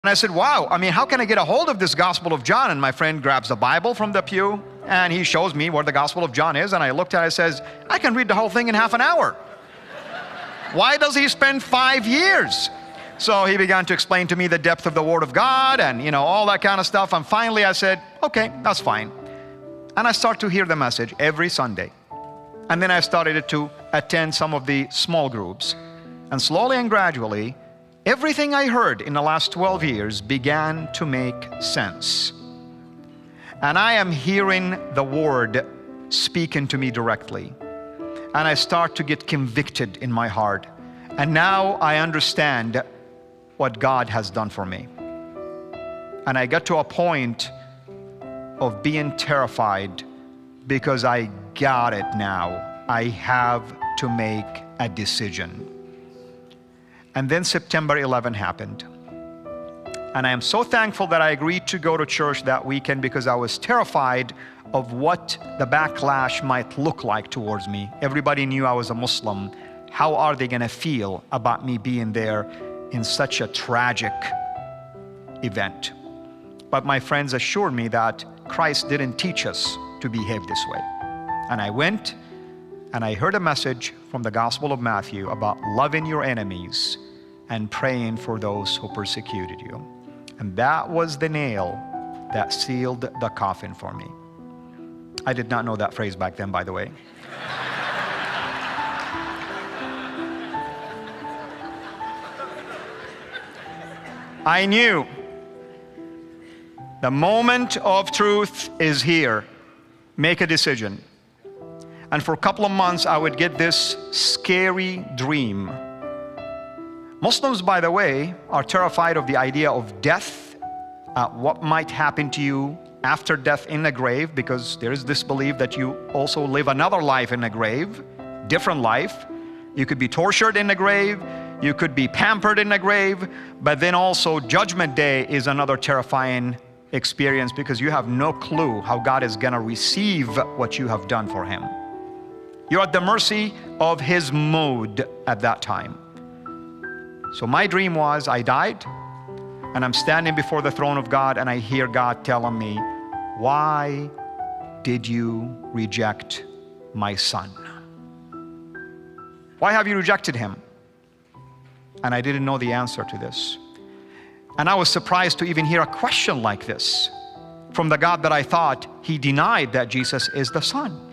And I said, wow, I mean, how can I get a hold of this Gospel of John? And my friend grabs the Bible from the pew and he shows me where the Gospel of John is. And I looked at it and says, I can read the whole thing in half an hour. Why does he spend 5 years? So he began to explain to me the depth of the Word of God and, all that kind of stuff. And finally I said, okay, that's fine. And I started to hear the message every Sunday. And then I started to attend some of the small groups. And slowly and gradually, everything I heard in the last 12 years began to make sense. And I am hearing the Word speaking to me directly. And I start to get convicted in my heart. And now I understand what God has done for me. And I got to a point of being terrified because I got it now. I have to make a decision. And then September 11 happened. And I am so thankful that I agreed to go to church that weekend because I was terrified of what the backlash might look like towards me. Everybody knew I was a Muslim. How are they going to feel about me being there in such a tragic event? But my friends assured me that Christ didn't teach us to behave this way. And I went and I heard a message from the Gospel of Matthew about loving your enemies and praying for those who persecuted you. And that was the nail that sealed the coffin for me. I did not know that phrase back then, by the way. I knew the moment of truth is here. Make a decision. And for a couple of months, I would get this scary dream. Muslims, by the way, are terrified of the idea of death, what might happen to you after death in the grave, because there is this belief that you also live another life in the grave, different life. You could be tortured in the grave, you could be pampered in the grave, but then also Judgment Day is another terrifying experience because you have no clue how God is going to receive what you have done for Him. You're at the mercy of His mood at that time. So my dream was I died and I'm standing before the throne of God and I hear God telling me, why did you reject my son? Why have you rejected him? And I didn't know the answer to this. And I was surprised to even hear a question like this from the God that I thought He denied that Jesus is the Son.